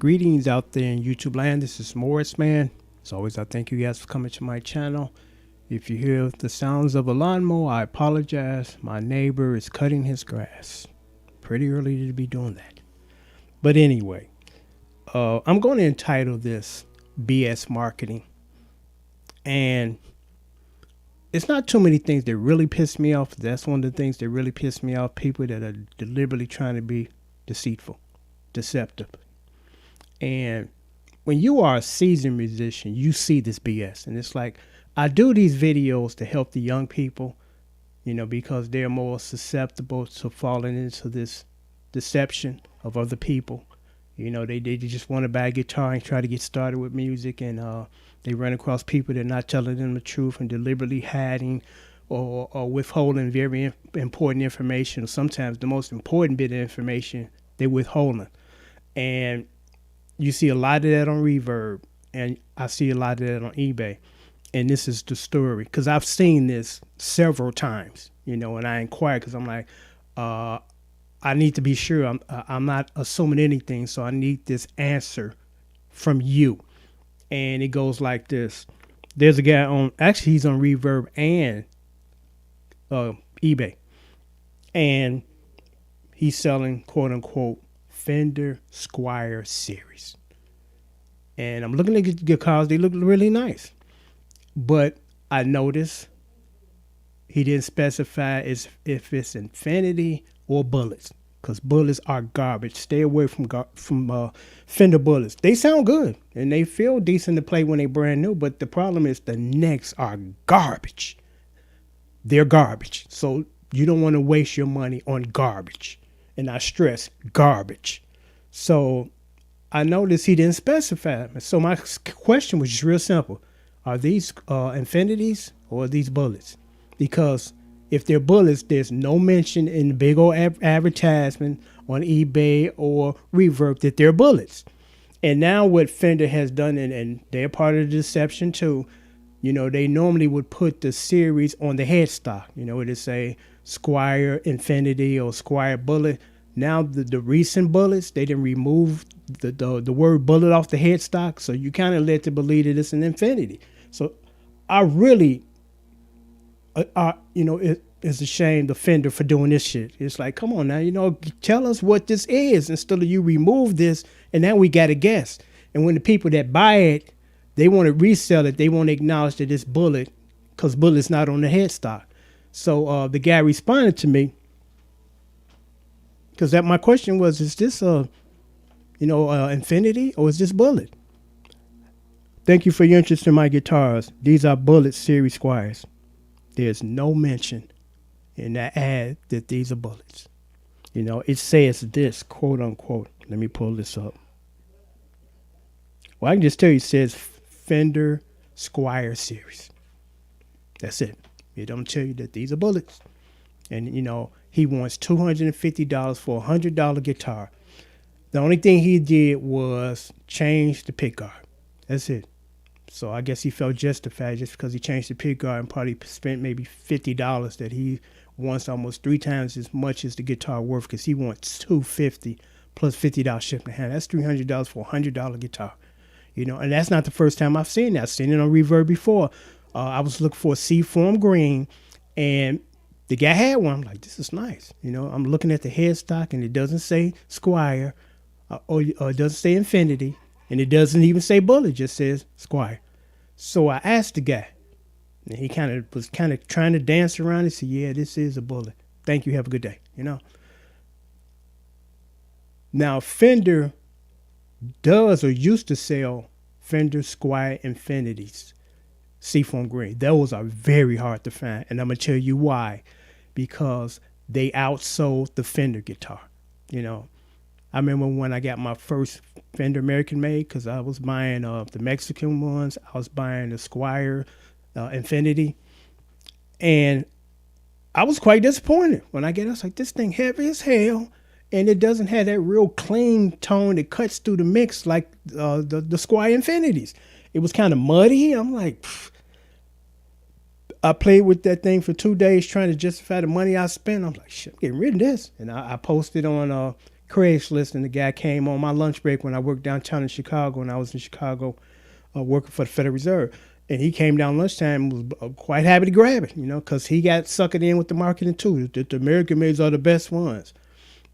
Greetings out there in YouTube land. This is Morris, man. As always, I thank you guys for coming to my channel. If you hear the sounds of a lawnmower, I apologize. My neighbor is cutting his grass. Pretty early to be doing that. But anyway, I'm going to entitle this BS Marketing. And it's not too many things that really piss me off. That's one of the things that really piss me off. People that are deliberately trying to be deceitful, deceptive. And when you are a seasoned musician, you see this BS. And it's like, I do these videos to help the young people, because they're more susceptible to falling into this deception of other people. They just want to buy a guitar and try to get started with music. And they run across people that are not telling them the truth and deliberately hiding or withholding very important information. Or sometimes the most important bit of information they're withholding. And you see a lot of that on Reverb, and I see a lot of that on eBay. And this is the story, because I've seen this several times, and I inquire because I'm like, I need to be sure I'm not assuming anything, so I need this answer from you. And it goes like this. There's a guy he's on Reverb and eBay, and he's selling quote unquote Fender Squier series. And I'm looking at the guitars, they look really nice. But I noticed he didn't specify if it's Infinity or Bullets, because Bullets are garbage. Stay away from Fender Bullets. They sound good and they feel decent to play when they're brand new, but the problem is the necks are garbage. They're garbage. So you don't want to waste your money on garbage. And I stress garbage. So I noticed he didn't specify. So my question was just real simple. Are these Infinities or are these Bullets? Because if they're Bullets, there's no mention in the big old advertisement on eBay or Reverb that they're Bullets. And now what Fender has done, and they're part of the deception too, they normally would put the series on the headstock. It would say Squier Infinity or Squier Bullet. Now the recent Bullets, they didn't remove the word bullet off the headstock, so you kind of led to believe that it's an Infinity. So I really, it's a shame the Fender for doing this shit. It's like, come on now, tell us what this is instead of you remove this, and now we got to guess. And when the people that buy it, they want to resell it, they want to acknowledge that it's Bullet, because Bullet's not on the headstock. So the guy responded to me, because my question was, is this Infinity or is this Bullet? Thank you for your interest in my guitars. These are Bullet series Squiers. There's no mention in that ad that these are Bullets. It says this, quote unquote. Let me pull this up. Well, I can just tell you it says Fender Squier series. That's it. It don't tell you that these are Bullets. And, he wants $250 for a $100 guitar. The only thing he did was change the pickguard. That's it. So I guess he felt justified just because he changed the pickguard and probably spent maybe $50 that he wants almost 3 times as much as the guitar worth, because he wants $250 plus $50 shipping. That's $300 for a $100 guitar. And that's not the first time I've seen that. I've seen it on Reverb before. I was looking for a Seaform Green, and the guy had one. I'm like, this is nice. I'm looking at the headstock, and it doesn't say Squier, or it doesn't say Infinity, and it doesn't even say Bullet. It just says Squier. So I asked the guy, and he was trying to dance around and say, yeah, this is a Bullet. Thank you. Have a good day. Now, Fender does or used to sell Fender Squier Infinities, Seaform Green. Those are very hard to find, and I'm going to tell you why. Because they outsold the Fender guitar. I remember when I got my first Fender American made, because I was buying the Mexican ones. I was buying the Squier Infinity. And I was quite disappointed when I get it. I was like, this thing heavy as hell. And it doesn't have that real clean tone that cuts through the mix like the Squier Infinities. It was kind of muddy. I'm like, pfft. I played with that thing for 2 days trying to justify the money I spent. I'm like, shit, I'm getting rid of this. And I posted on Craigslist, and the guy came on my lunch break when I worked downtown in Chicago, and I was in Chicago working for the Federal Reserve. And he came down lunchtime and was quite happy to grab it, because he got suckered in with the marketing too. The American maids are the best ones.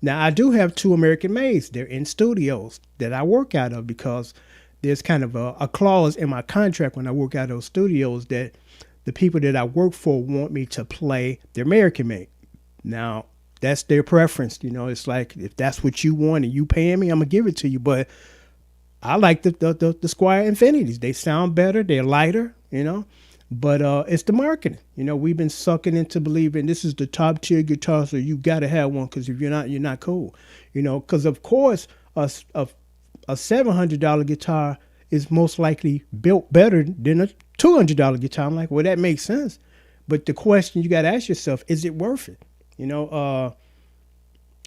Now, I do have 2 American maids. They're in studios that I work out of because there's kind of a clause in my contract when I work out of those studios that the people that I work for want me to play the American maid. Now, that's their preference. It's like, if that's what you want and you paying me, I'm going to give it to you. But I like the Squire Infinities. They sound better. They're lighter, But it's the marketing. We've been sucking into believing this is the top tier guitar, so you got to have one, because if you're not cool. Because of course a $700 guitar is most likely built better than a $200 guitar. I'm like, well, that makes sense. But the question you got to ask yourself, is it worth it?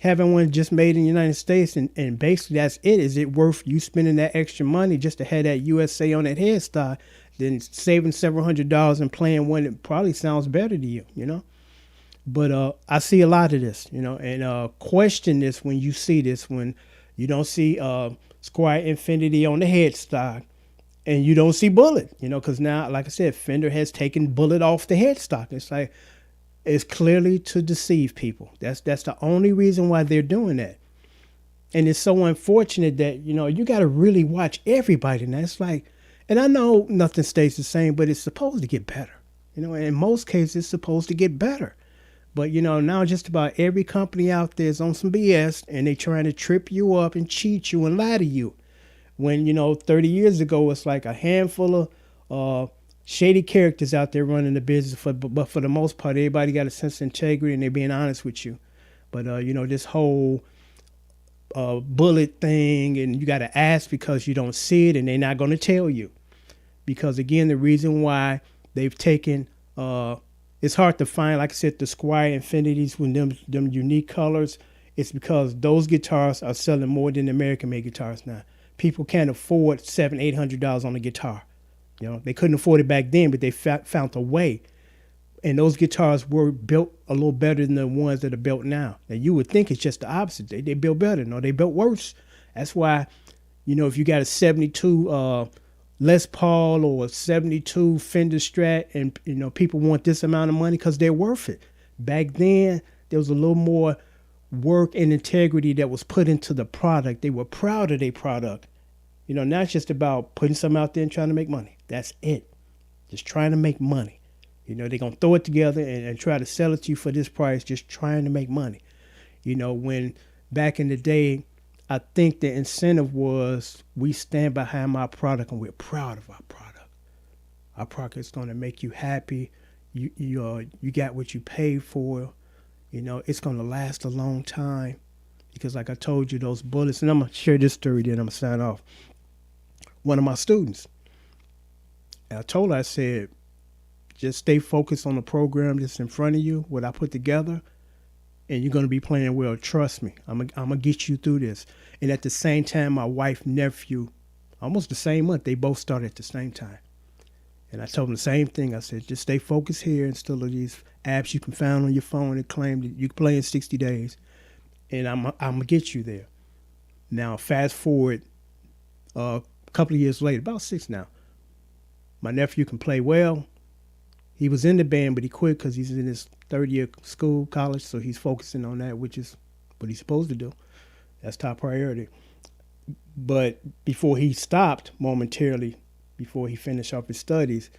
Having one just made in the United States, and basically that's it. Is it worth you spending that extra money just to have that USA on that headstock, then saving several $100s and playing one that probably sounds better to you, But I see a lot of this, and question this when you see this, when you don't see Squire Infinity on the headstock and you don't see Bullet, because now, like I said, Fender has taken Bullet off the headstock. It's like, it's clearly to deceive people. That's the only reason why they're doing that. And it's so unfortunate that, you got to really watch everybody. And that's like, and I know nothing stays the same, but it's supposed to get better. In most cases, it's supposed to get better. But, now just about every company out there is on some BS, and they trying to trip you up and cheat you and lie to you. When, 30 years ago, it's like a handful of shady characters out there running the business, but for the most part, everybody got a sense of integrity and they're being honest with you. But, this whole Bullet thing, and you got to ask because you don't see it, and they're not going to tell you. Because, again, the reason why they've taken, it's hard to find, like I said, the Squire Infinities with them unique colors. It's because those guitars are selling more than the American-made guitars now. People can't afford $700, $800 on a guitar. They couldn't afford it back then, but they found a way. And those guitars were built a little better than the ones that are built now. Now, you would think it's just the opposite. They built better. No, they built worse. That's why, if you got a 72 Les Paul or a 72 Fender Strat, and, people want this amount of money because they're worth it. Back then, there was a little more work and integrity that was put into the product. They were proud of their product. Now it's just about putting something out there and trying to make money. That's it. Just trying to make money. They're going to throw it together and try to sell it to you for this price, just trying to make money. When back in the day, I think the incentive was we stand behind my product and we're proud of our product. Our product is going to make you happy. You got what you paid for. It's going to last a long time. Because like I told you, those Bullets, and I'm going to share this story, then I'm going to sign off. One of my students, I told her, I said, just stay focused on the program that's in front of you, what I put together, and you're going to be playing well. Trust me, I'm going to get you through this. And at the same time, my wife, nephew, almost the same month, they both started at the same time. And I told them the same thing. I said, just stay focused here instead of these apps you can find on your phone and claim that you can play in 60 days. And I'm going to get you there. Now, fast forward a couple of years later, about 6 now. My nephew can play well. He was in the band, but he quit because he's in his third year school, college, so he's focusing on that, which is what he's supposed to do. That's top priority. But before he stopped momentarily, before he finished off his studies,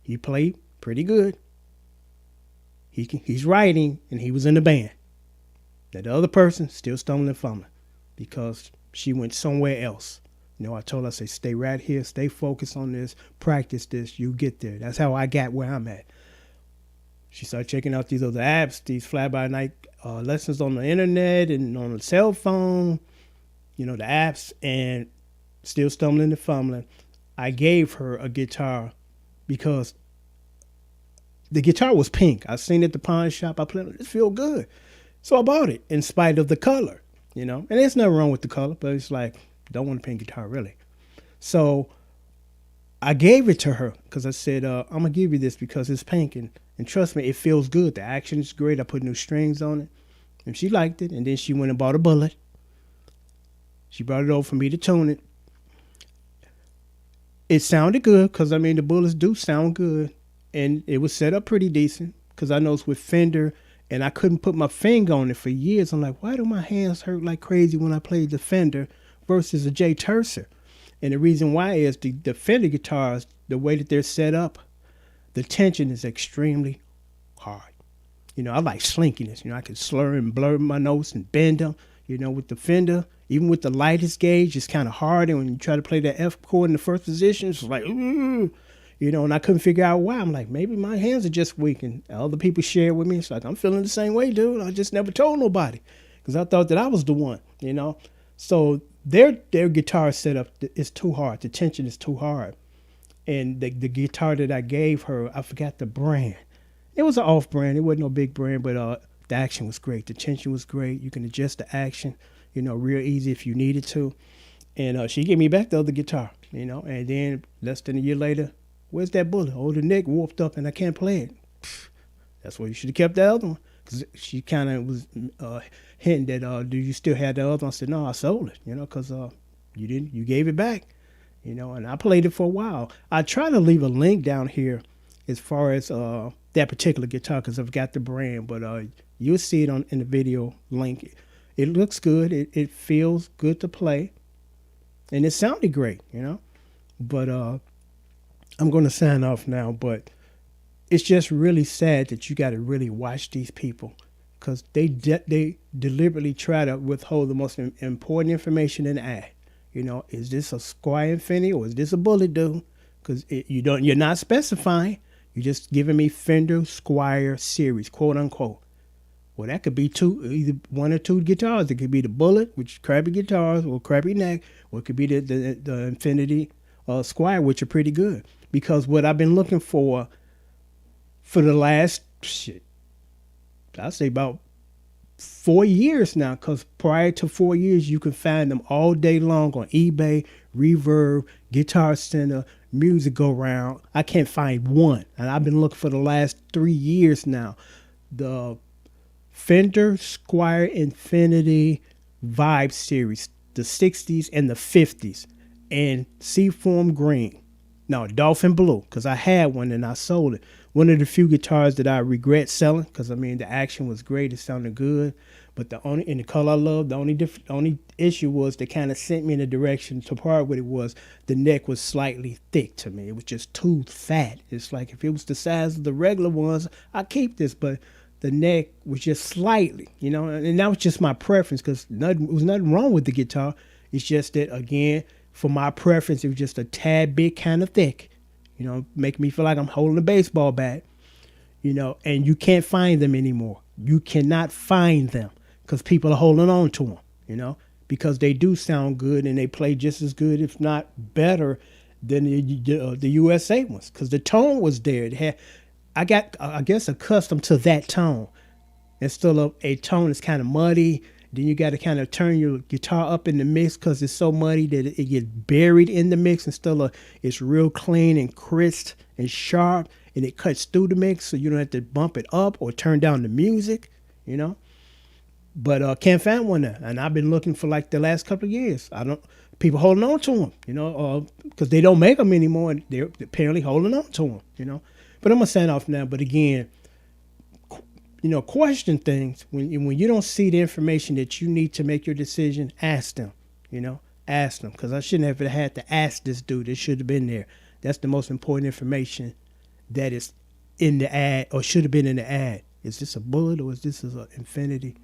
he played pretty good. He's writing, and he was in the band. Now, the other person still stumbling and fumbling because she went somewhere else. I told her, I say, stay right here, stay focused on this, practice this, you get there. That's how I got where I'm at. She started checking out these other apps, these fly-by-night lessons on the internet and on the cell phone, the apps, and still stumbling and fumbling. I gave her a guitar because the guitar was pink. I seen it at the pawn shop. I played it. It feel good. So I bought it in spite of the color, And there's nothing wrong with the color, but it's like, don't want a pink guitar, really. So I gave it to her because I said, I'm going to give you this because it's pink. And trust me, it feels good. The action is great. I put new strings on it. And she liked it. And then she went and bought a Bullet. She brought it over for me to tune it. It sounded good because, I mean, the bullets do sound good. And it was set up pretty decent because I know it's with Fender and I couldn't put my finger on it for years. I'm like, why do my hands hurt like crazy when I play the Fender versus a Jay Tercer? And the reason why is the Fender guitars, the way that they're set up, the tension is extremely hard. You know, I like slinkiness. You know, I can slur and blur my notes and bend them. You know, with the Fender, even with the lightest gauge, it's kind of hard. And when you try to play that F chord in the first position, it's like, you know, and I couldn't figure out why. I'm like, maybe my hands are just weak. And other people share with me. It's like, I'm feeling the same way, dude. I just never told nobody because I thought that I was the one, you know. So their guitar setup is too hard. The tension is too hard. And the guitar that I gave her, I forgot the brand. It was an off brand. It wasn't no big brand, but the action was great. The tension was great. You can adjust the action, you know, real easy if you needed to. And she gave me back the other guitar, you know. And then less than a year later, where's that bullet? Oh, the neck warped up and I can't play it. That's why you should have kept the other one. Because she kind of was hinting that, do you still have the other one? I said, no, I sold it, you know, because you gave it back, you know, and I played it for a while. I try to leave a link down here as far as that particular guitar because I've got the brand, but you'll see it in the video link. It looks good. It feels good to play, and it sounded great, you know. But I'm going to sign off now, but it's just really sad that you got to really watch these people because they deliberately try to withhold the most important information in the ad. You know, is this a Squier Infinity or is this a Bullet, dude? Because you're not specifying. You're just giving me Fender Squier series, quote unquote. Well, that could be either one or two guitars. It could be the Bullet, which is crappy guitars or crappy neck, or it could be the Infinity Squier, which are pretty good. Because what I've been looking for the last, I'd say about 4 years now, because prior to 4 years, you can find them all day long on eBay, Reverb, Guitar Center, Music Go Round. I can't find one. And I've been looking for the last 3 years now. The Fender Squier Infinity Vibe series, the 60s and the 50s, and Seaform Green. No, Dolphin Blue, because I had one and I sold it. One of the few guitars that I regret selling, because I mean the action was great, it sounded good, but in the color I love, the only issue was they kind of sent me in a direction to part with it was the neck was slightly thick to me. It was just too fat. It's like if it was the size of the regular ones, I'd keep this, but the neck was just slightly, you know, and that was just my preference because there was nothing wrong with the guitar. It's just that, again, for my preference, it was just a tad bit kind of thick, you know, make me feel like I'm holding a baseball bat, you know, and you can't find them anymore. You cannot find them because people are holding on to them, you know, because they do sound good and they play just as good, if not better, than the USA ones because the tone was there. I got, I guess, accustomed to that tone. Instead of a tone that's kind of muddy, then you got to kind of turn your guitar up in the mix because it's so muddy that it gets buried in the mix. Instead of it's real clean and crisp and sharp, and it cuts through the mix, so you don't have to bump it up or turn down the music, you know. But can't find one now, and I've been looking for like the last couple of years. People holding on to them, you know, because they don't make them anymore, and they're apparently holding on to them, you know. But I'm gonna sign off now. But again, you know, question things when you don't see the information that you need to make your decision. Ask them, you know, ask them because I shouldn't have had to ask this dude. It should have been there. That's the most important information that is in the ad or should have been in the ad. Is this a Bullet or is this an Infinity,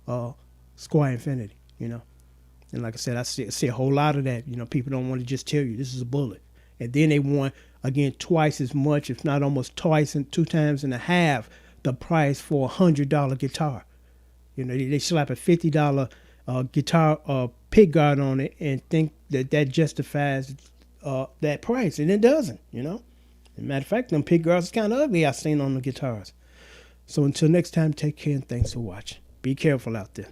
Squier Infinity? You know, and like I said, I see a whole lot of that. You know, people don't want to just tell you this is a Bullet, and then they want, again, twice as much, if not almost twice and 2 times and a half the price for $100 guitar. You know, they slap a $50 guitar pick guard on it and think that justifies that price, and it doesn't. You know, as a matter of fact, them pick guards is kind of ugly I've seen on the guitars. So until next time, take care and thanks for watching. Be careful out there.